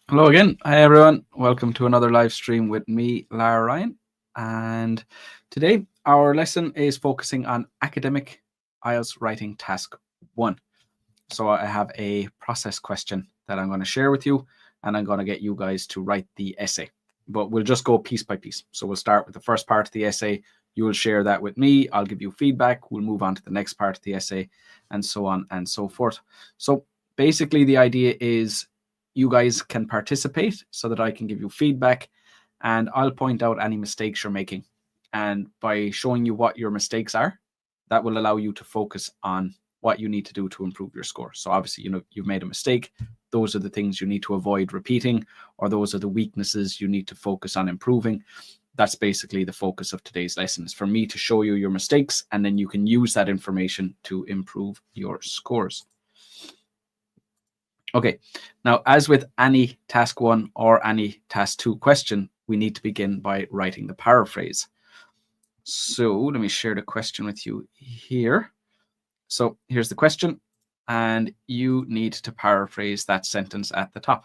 Hello again. Hi, everyone. Welcome to another live stream with me, Lara Ryan. And today our lesson is focusing on academic IELTS writing task 1. So I have a process question that I'm going to share with you, and I'm going to get you guys to write the essay. But we'll just go piece by piece. So we'll start with the first part of the essay. You will share that with me. I'll give you feedback. We'll move on to the next part of the essay, and so on and so forth. So basically the idea is you guys can participate so that I can give you feedback, and I'll point out any mistakes you're making. And by showing you what your mistakes are, that will allow you to focus on what you need to do to improve your score. So obviously, you've made a mistake. Those are the things you need to avoid repeating, or those are the weaknesses you need to focus on improving. That's basically the focus of today's lesson, is for me to show you your mistakes, and then you can use that information to improve your scores. Okay, now as with any task 1 or any task 2 question, we need to begin by writing the paraphrase. So let me share the question with you here. So here's the question, and you need to paraphrase that sentence at the top.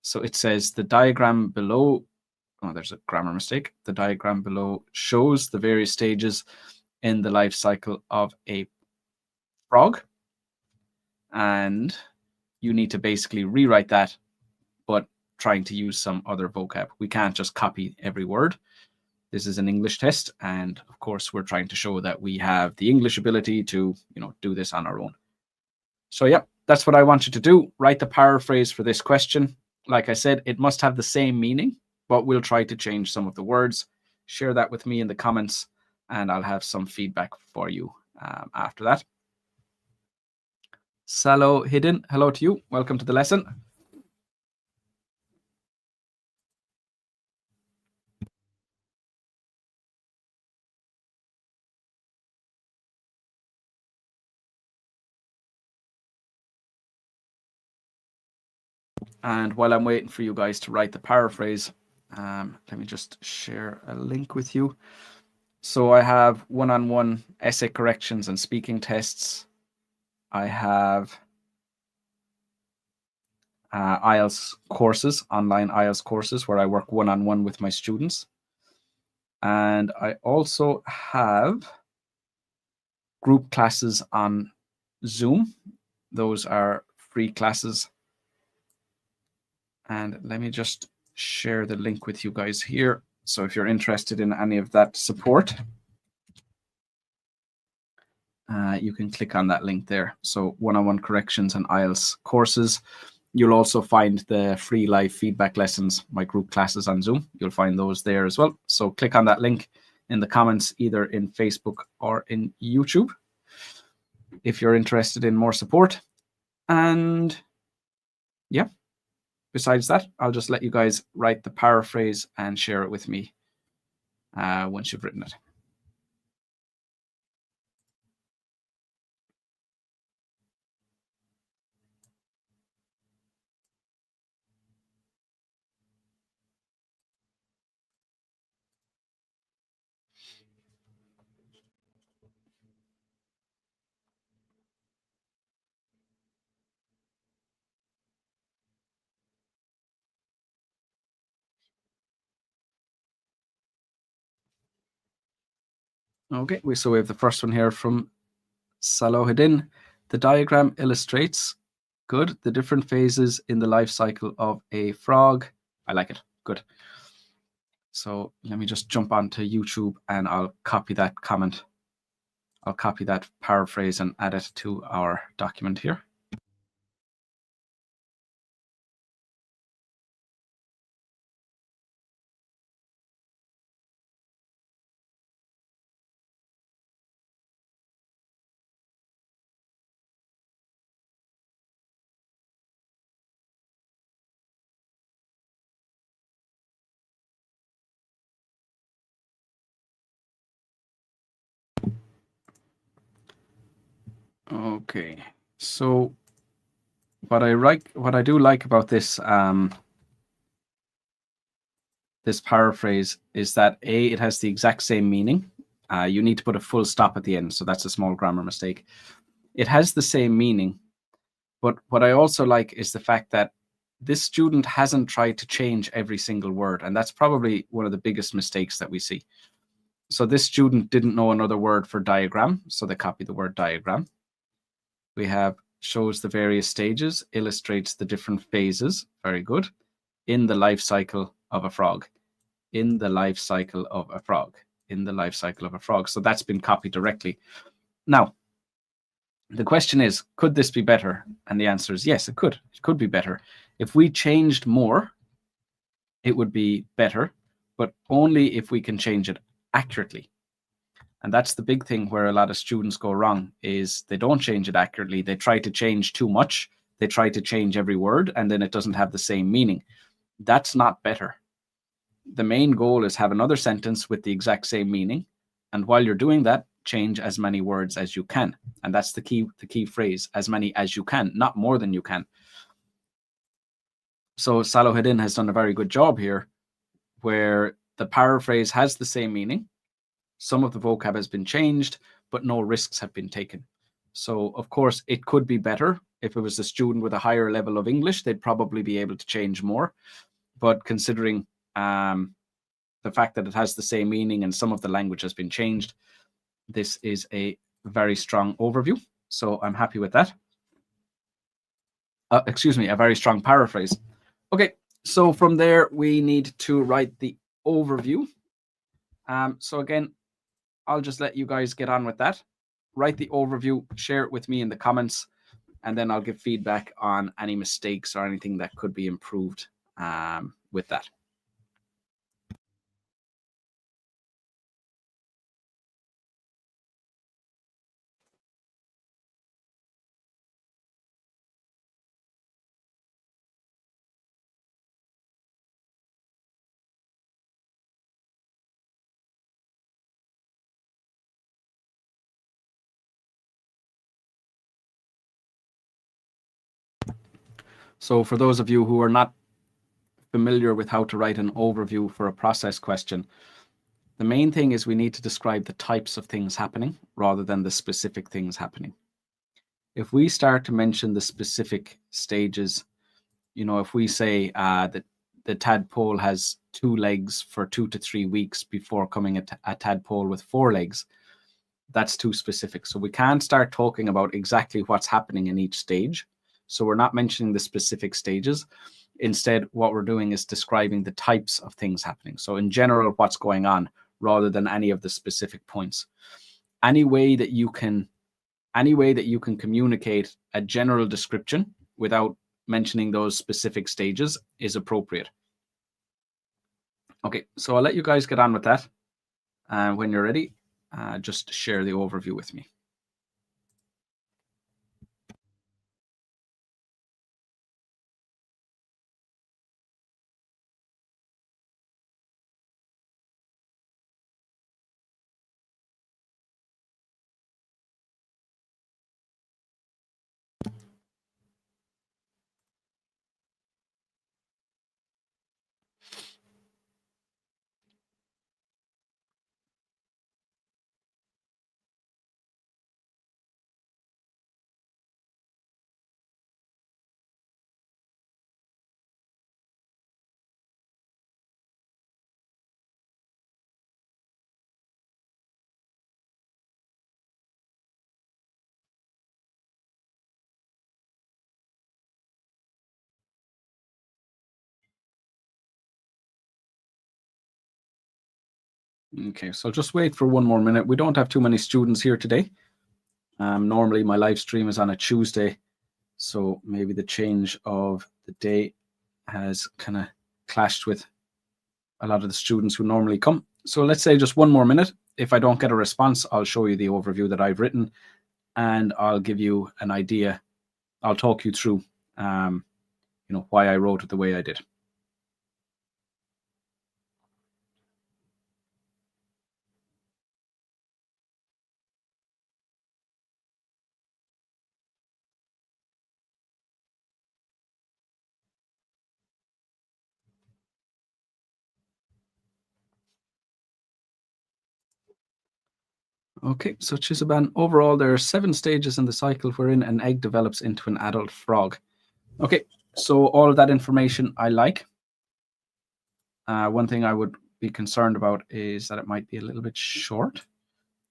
So it says the diagram below, oh, there's a grammar mistake. The diagram below shows the various stages in the life cycle of a frog, and you need to basically rewrite that, but trying to use some other vocab. We can't just copy every word. This is an English test, and of course we're trying to show that we have the English ability to, do this on our own. So yeah, that's what I want you to do. Write the paraphrase for this question. Like I said, it must have the same meaning, but we'll try to change some of the words. Share that with me in the comments, and I'll have some feedback for you after that. Salo Hidden, hello to you. Welcome to the lesson. And while I'm waiting for you guys to write the paraphrase, let me just share a link with you. So I have one-on-one essay corrections and speaking tests. I have IELTS courses, online IELTS courses, where I work one-on-one with my students. And I also have group classes on Zoom. Those are free classes. And let me just share the link with you guys here. So if you're interested in any of that support, you can click on that link there. So one-on-one corrections and IELTS courses. You'll also find the free live feedback lessons, my group classes on Zoom. You'll find those there as well. So click on that link in the comments, either in Facebook or in YouTube, if you're interested in more support. And yeah, besides that, I'll just let you guys write the paraphrase and share it with me once you've written it. Okay, so we have the first one here from Salohidin. The diagram illustrates, good, the different phases in the life cycle of a frog. I like it, good. So let me just jump onto YouTube and I'll copy that comment. I'll copy that paraphrase and add it to our document here. Okay, so what I do like about this this paraphrase is that it has the exact same meaning. You need to put a full stop at the end, so that's a small grammar mistake. It has the same meaning, but what I also like is the fact that this student hasn't tried to change every single word, and that's probably one of the biggest mistakes that we see. So this student didn't know another word for diagram, so they copied the word diagram. We have shows the various stages, illustrates the different phases, very good, in the life cycle of a frog, in the life cycle of a frog, in the life cycle of a frog. So that's been copied directly. Now, the question is, could this be better? And the answer is yes, it could. It could be better. If we changed more, it would be better, but only if we can change it accurately. And that's the big thing where a lot of students go wrong, is they don't change it accurately. They try to change too much. They try to change every word, and then it doesn't have the same meaning. That's not better. The main goal is have another sentence with the exact same meaning. And while you're doing that, change as many words as you can. And that's the key phrase, as many as you can, not more than you can. So Salahuddin has done a very good job here, where the paraphrase has the same meaning. Some of the vocab has been changed, but no risks have been taken. So of course, it could be better. If it was a student with a higher level of English, they'd probably be able to change more. But considering the fact that it has the same meaning and some of the language has been changed, this is a very strong overview. So I'm happy with that. Excuse me, a very strong paraphrase. Okay, so from there, we need to write the overview. So again, I'll just let you guys get on with that. Write the overview, share it with me in the comments, and then I'll give feedback on any mistakes or anything that could be improved with that. So for those of you who are not familiar with how to write an overview for a process question, the main thing is we need to describe the types of things happening rather than the specific things happening. If we start to mention the specific stages, if we say that the tadpole has 2 legs for 2 to 3 weeks before coming a tadpole with 4 legs, that's too specific. So we can't start talking about exactly what's happening in each stage. So we're not mentioning the specific stages. Instead, what we're doing is describing the types of things happening. So in general, what's going on, rather than any of the specific points. Any way that you can communicate a general description without mentioning those specific stages is appropriate. Okay, so I'll let you guys get on with that. And when you're ready, just share the overview with me. Okay, so just wait for one more minute. We don't have too many students here today. Normally my live stream is on a Tuesday, so maybe the change of the day has kind of clashed with a lot of the students who normally come. So let's say just one more minute. If I don't get a response, I'll show you the overview that I've written, and I'll give you an idea. I'll talk you through, why I wrote it the way I did. Okay, so Chisaban, overall, there are 7 stages in the cycle wherein an egg develops into an adult frog. Okay, So all of that information I like. One thing I would be concerned about is that it might be a little bit short.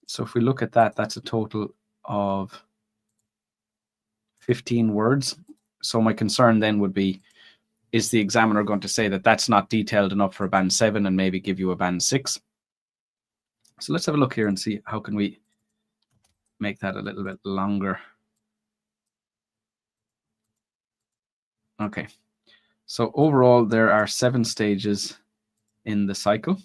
So if we look at that, that's a total of 15 words. So my concern then would be, is the examiner going to say that that's not detailed enough for a band 7 and maybe give you a band 6? So let's have a look here and see how can we make that a little bit longer. Okay, so overall there are 7 stages in the cycle.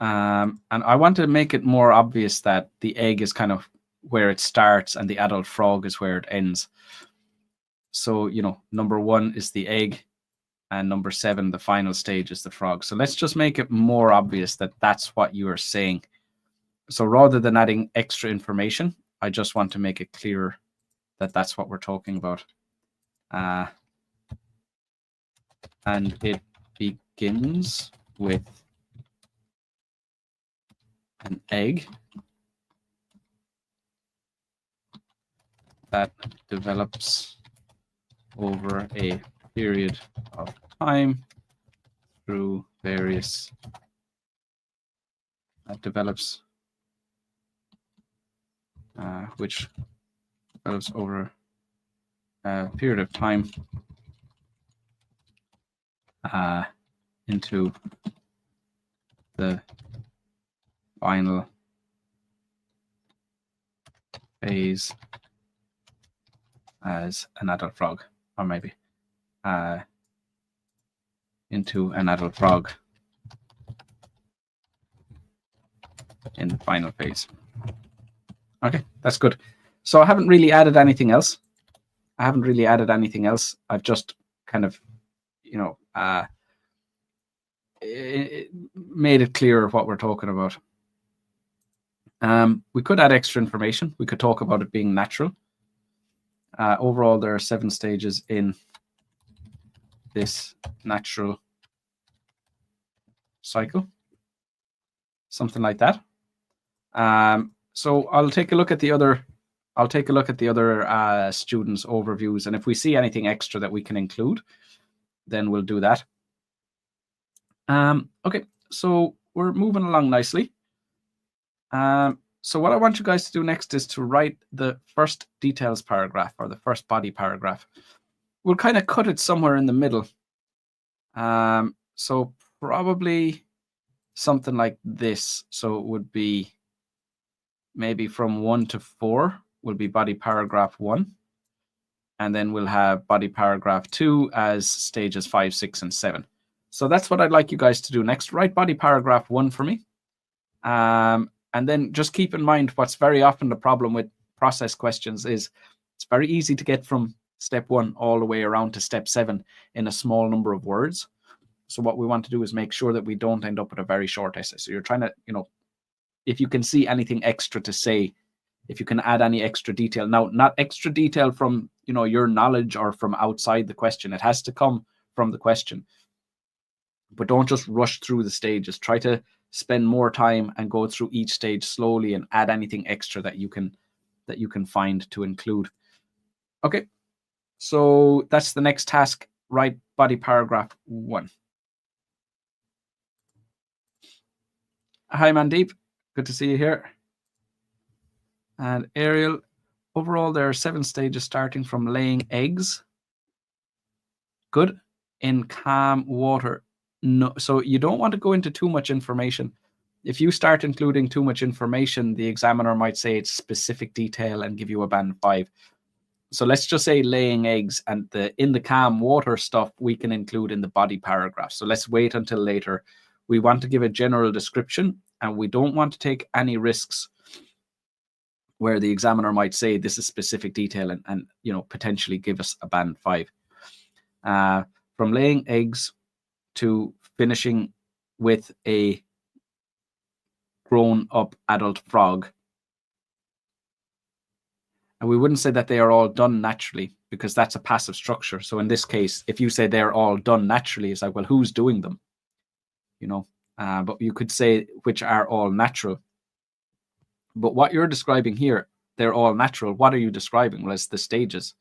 And I want to make it more obvious that the egg is kind of where it starts and the adult frog is where it ends. So, you know, number 1 is the egg, and number 7, the final stage, is the frog. So let's just make it more obvious that that's what you are saying. So rather than adding extra information, I just want to make it clearer that that's what we're talking about. And it begins with an egg that develops over a period of time through various which develops over a period of time into the final phase as an adult frog, or maybe into an adult frog in the final phase. Okay, that's good. So I haven't really added anything else. I've just kind of, you know, made it clearer what we're talking about. We could add extra information. We could talk about it being natural. Overall, there are 7 stages in this natural cycle, something like that. So I'll take a look at the other. Students' overviews, and if we see anything extra that we can include, then we'll do that. Okay, so we're moving along nicely. So what I want you guys to do next is to write the first details paragraph, or the first body paragraph. We'll kind of cut it somewhere in the middle. So probably something like this. So it would be maybe from 1 to 4 will be body paragraph 1. And then we'll have body paragraph 2 as stages 5, 6, and 7. So that's what I'd like you guys to do next. Write body paragraph 1 for me. And then just keep in mind what's very often the problem with process questions is it's very easy to get from step 1 all the way around to step 7 in a small number of words. So what we want to do is make sure that we don't end up with a very short essay. So you're trying to, you know, if you can see anything extra to say, if you can add any extra detail. Now, not extra detail from, you know, your knowledge or from outside the question. It has to come from the question. But don't just rush through the stages. Try to spend more time and go through each stage slowly and add anything extra that you can find to include. Okay, so that's the next task. Write body paragraph 1. Hi, Mandeep. Good to see you here. And Ariel, overall, there are 7 stages starting from laying eggs. Good. In calm water. No, so you don't want to go into too much information. If you start including too much information, the examiner might say it's specific detail and give you a band 5. So let's just say laying eggs, and in the calm water stuff we can include in the body paragraph. So let's wait until later. We want to give a general description, and we don't want to take any risks where the examiner might say this is specific detail and you know, potentially give us a band 5. From laying eggs to finishing with a grown-up adult frog. And we wouldn't say that they are all done naturally, because that's a passive structure. So in this case, if you say they're all done naturally, it's like, well, who's doing them? You know, but you could say which are all natural. But what you're describing here, they're all natural. What are you describing? Well, it's the stages.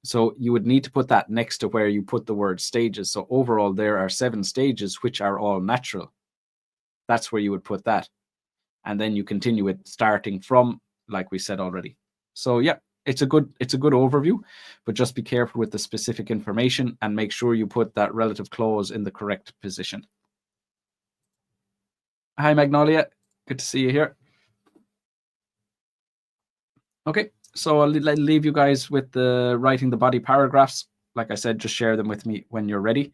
So you would need to put that next to where you put the word stages. So overall, there are 7 stages, which are all natural. That's where you would put that. And then you continue it starting from, like we said already. So yeah, it's a good overview, but just be careful with the specific information and make sure you put that relative clause in the correct position. Hi, Magnolia. Good to see you here. Okay, so I'll leave you guys with the writing the body paragraphs. Like I said, just share them with me when you're ready.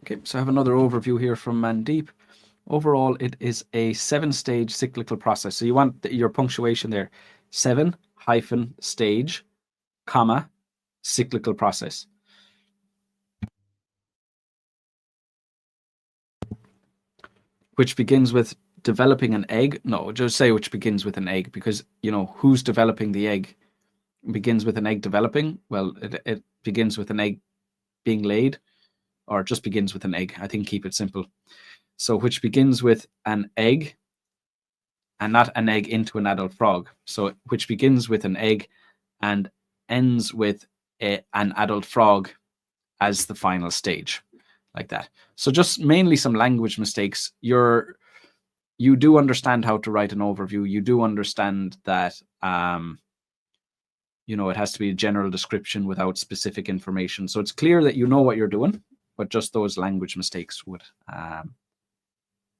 Okay, so I have another overview here from Mandeep. Overall, it is a 7-stage cyclical process. So you want your punctuation there, 7-stage, comma, cyclical process. Which begins with developing an egg. No, just say which begins with an egg, because, you know, who's developing the egg? Begins with an egg developing. Well, it begins with an egg being laid, or just begins with an egg. I think keep it simple. So which begins with an egg and not an egg into an adult frog. So which begins with an egg and ends with an adult frog as the final stage, like that. So just mainly some language mistakes. You do understand how to write an overview. You do understand that, you know, it has to be a general description without specific information. So it's clear that you know what you're doing, but just those language mistakes would,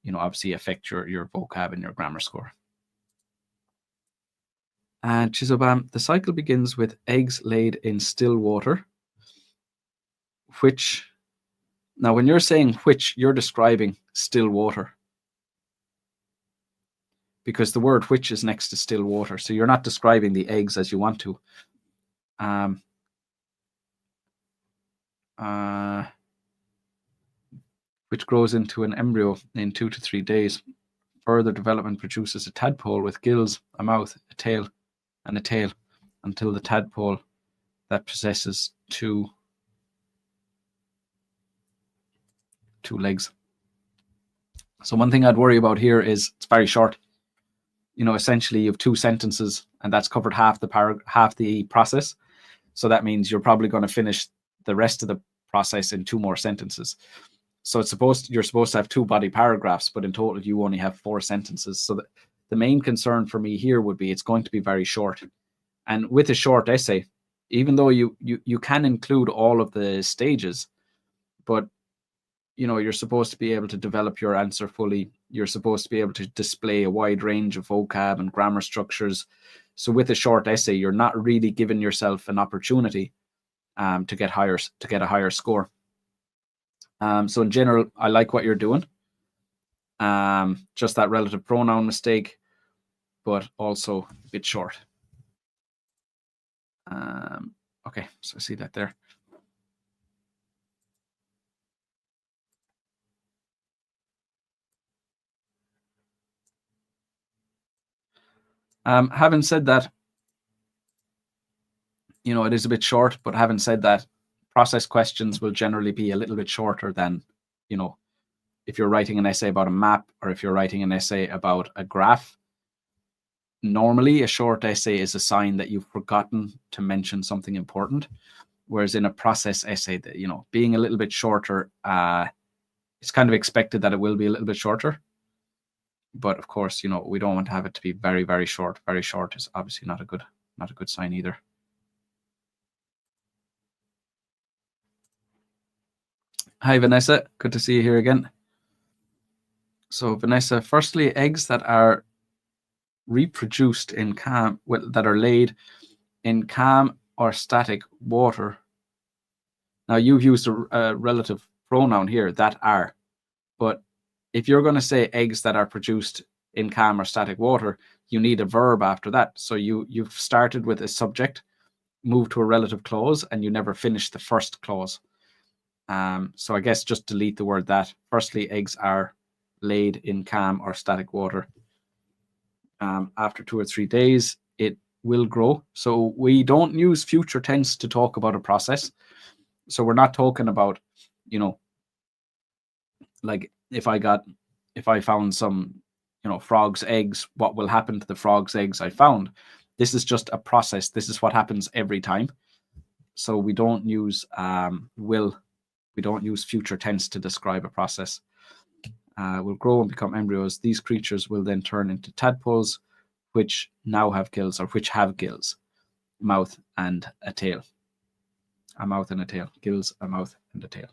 you know, obviously affect your vocab and your grammar score. And Chizobam, the cycle begins with eggs laid in still water, which, now when you're saying which, you're describing still water, because the word which is next to still water. So you're not describing the eggs as you want to. Which grows into an embryo in 2 to 3 days. Further development produces a tadpole with gills, a mouth, a tail, and a tail, until the tadpole that possesses two legs. So one thing I'd worry about here is it's very short. You know, essentially you have 2 sentences, and that's covered half the process. So that means you're probably going to finish the rest of the process in 2 more sentences. So you're supposed to have 2 body paragraphs, but in total you only have 4 sentences. So the main concern for me here would be it's going to be very short. And with a short essay, even though you can include all of the stages, but you know, you're supposed to be able to develop your answer fully. You're supposed to be able to display a wide range of vocab and grammar structures. So with a short essay, you're not really giving yourself an opportunity to get a higher score. So in general, I like what you're doing. Just that relative pronoun mistake, but also a bit short. Okay, so I see that there. Having said that, you know, it is a bit short, but having said that, process questions will generally be a little bit shorter than, you know, if you're writing an essay about a map or if you're writing an essay about a graph. Normally, a short essay is a sign that you've forgotten to mention something important. Whereas in a process essay, that, you know, being a little bit shorter, it's kind of expected that it will be a little bit shorter. But of course, you know, we don't want to have it to be very, very short. Very short is obviously not a good sign either. Hi, Vanessa. Good to see you here again. So, Vanessa, firstly, eggs that are reproduced in calm, that are laid in calm or static water. Now, you've used a relative pronoun here, that are. But if you're going to say eggs that are produced in calm or static water, you need a verb after that. So you've started with a subject, moved to a relative clause, and you never finished the first clause. So I guess just delete the word that. Firstly, eggs are laid in calm or static water. After 2 or 3 days, it will grow. So we don't use future tense to talk about a process. So we're not talking about, like if I found some, frog's eggs, what will happen to the frog's eggs I found? This is just a process. This is what happens every time. So we don't use will. We don't use future tense to describe a process. Will grow and become embryos. These creatures will then turn into tadpoles, which now have gills, or which have gills, mouth and a tail. A mouth and a tail. Gills, a mouth and a tail.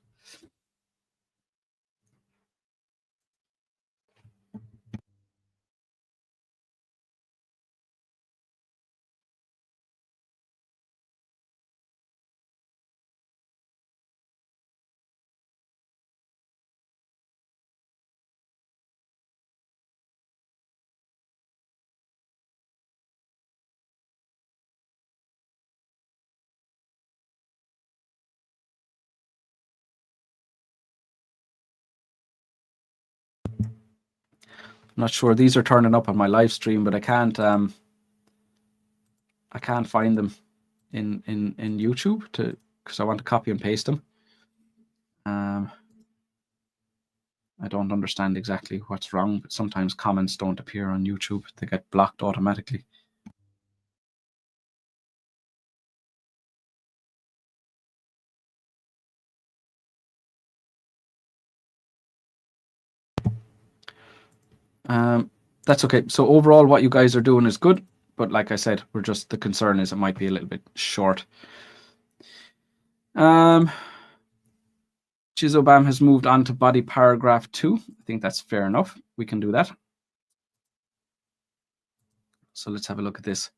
I'm not sure. These are turning up on my live stream, but I can't find them in YouTube because I want to copy and paste them. I don't understand exactly what's wrong, but sometimes comments don't appear on YouTube. They get blocked automatically. That's okay. So overall, what you guys are doing is good, but like I said, the concern is it might be a little bit short. Chizobam has moved on to body paragraph 2. I think that's fair enough. We can do that. So let's have a look at this.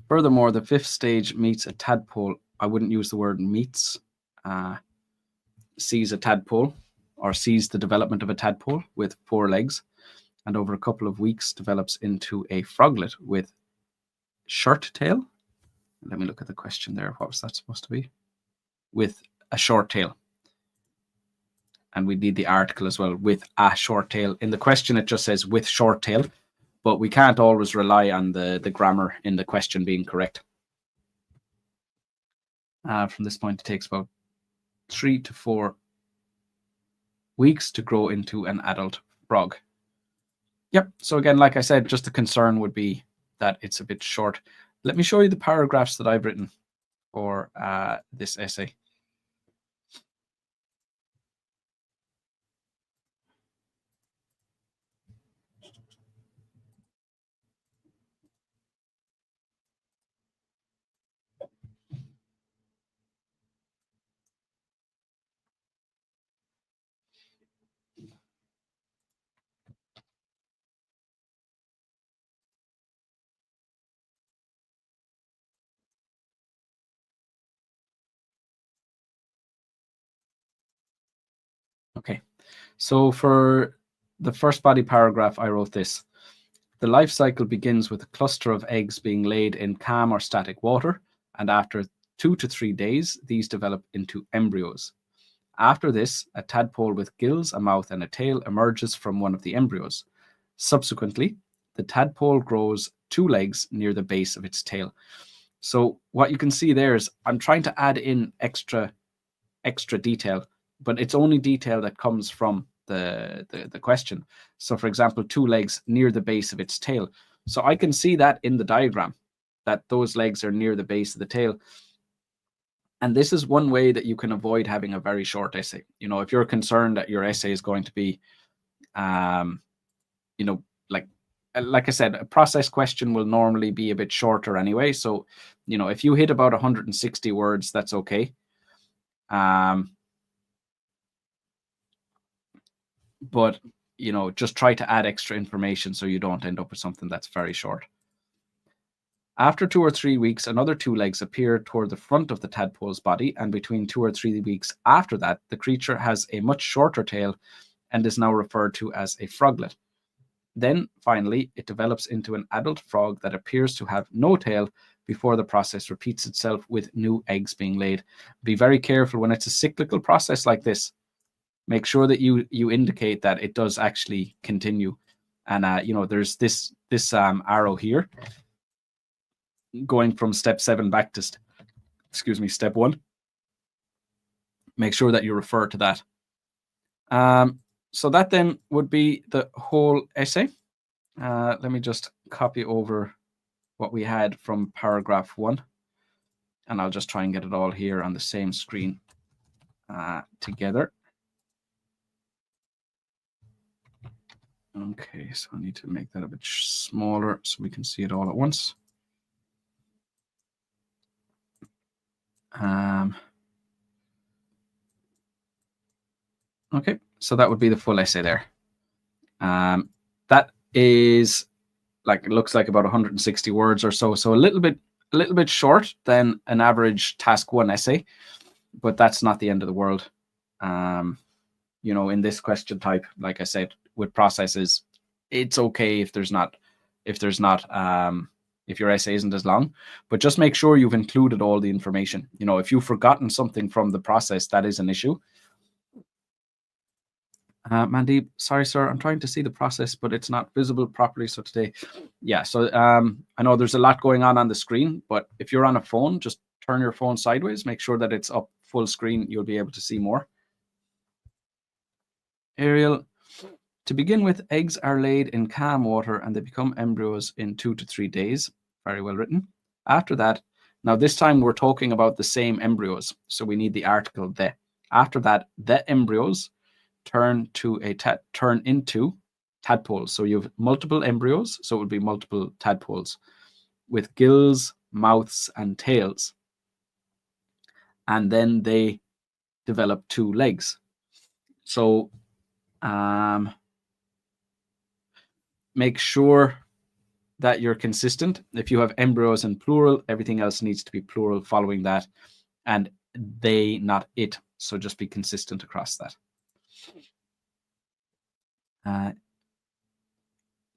Furthermore, the 5th stage meets a tadpole. I wouldn't use the word meets. Sees a tadpole, or sees the development of a tadpole with 4 legs, and over a couple of weeks develops into a froglet with short tail. Let me look at the question there. What was that supposed to be? With a short tail. And we need the article as well, with a short tail. In the question, it just says with short tail, but we can't always rely on the grammar in the question being correct. From this point, it takes about 3 to 4 weeks to grow into an adult frog. Yep. So again, like I said, just the concern would be that it's a bit short. Let me show you the paragraphs that I've written for this essay. Okay, so for the first body paragraph, I wrote this. The life cycle begins with a cluster of eggs being laid in calm or static water, and after 2 to 3 days, these develop into embryos. After this, a tadpole with gills, a mouth, and a tail emerges from one of the embryos. Subsequently, the tadpole grows 2 legs near the base of its tail. So what you can see there is I'm trying to add in extra detail, but it's only detail that comes from the question. So for example, 2 legs near the base of its tail. So I can see that in the diagram, that those legs are near the base of the tail. And this is one way that you can avoid having a very short essay. If you're concerned that your essay is going to be, like I said, a process question will normally be a bit shorter anyway. So, if you hit about 160 words, that's okay. But, just try to add extra information so you don't end up with something that's very short. After 2 or 3 weeks, another 2 legs appear toward the front of the tadpole's body, and between 2 or 3 weeks after that, the creature has a much shorter tail and is now referred to as a froglet. Then, finally, it develops into an adult frog that appears to have no tail before the process repeats itself with new eggs being laid. Be very careful when it's a cyclical process like this. Make sure that you indicate that it does actually continue. And, there's this arrow here going from step 7 back to, step 1. Make sure that you refer to that. So that then would be the whole essay. Let me just copy over what we had from paragraph 1, and I'll just try and get it all here on the same screen together. Okay, so I need to make that a bit smaller so we can see it all at once. Okay, so that would be the full essay there. That is it looks like about 160 words or so. So a little bit short than an average task 1 essay, but that's not the end of the world. In this question type, like I said, with processes, it's okay if your essay isn't as long, but just make sure you've included all the information. If you've forgotten something from the process, that is an issue. Mandeep, sorry, sir, I'm trying to see the process, but it's not visible properly. So today, so I know there's a lot going on the screen, but if you're on a phone, just turn your phone sideways, make sure that it's up full screen. You'll be able to see more. Ariel, to begin with, eggs are laid in calm water and they become embryos in 2 to 3 days. Very well written. After that, now this time we're talking about the same embryos, so we need the article the. After that, the embryos turn into tadpoles. So you have multiple embryos, so it would be multiple tadpoles with gills, mouths, and tails. And then they develop 2 legs. So make sure that you're consistent. If you have embryos in plural, everything else needs to be plural following that, and they, not it. So just be consistent across that.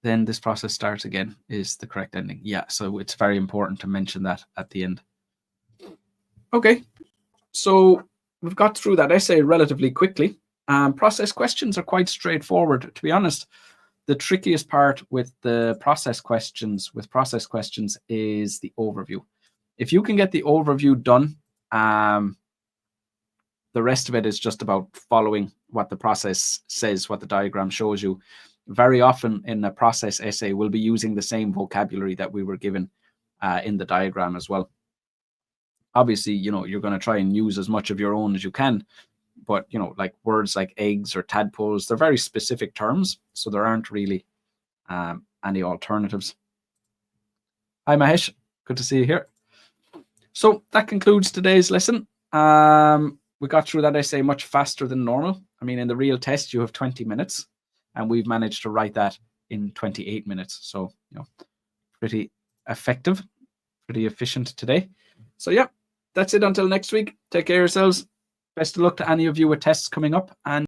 Then this process starts again is the correct ending. Yeah, so it's very important to mention that at the end. Okay, so we've got through that essay relatively quickly. Process questions are quite straightforward. To be honest, the trickiest part with the process questions is the overview. If you can get the overview done, the rest of it is just about following what the process says, what the diagram shows you. Very often in a process essay, we'll be using the same vocabulary that we were given in the diagram as well. Obviously, you're going to try and use as much of your own as you can, but, like words like eggs or tadpoles, they're very specific terms, so there aren't really any alternatives. Hi, Mahesh. Good to see you here. So that concludes today's lesson. We got through that essay much faster than normal. I mean, in the real test, you have 20 minutes, and we've managed to write that in 28 minutes. So, pretty effective, pretty efficient today. So, yeah, that's it until next week. Take care of yourselves. Best of luck to any of you with tests coming up. And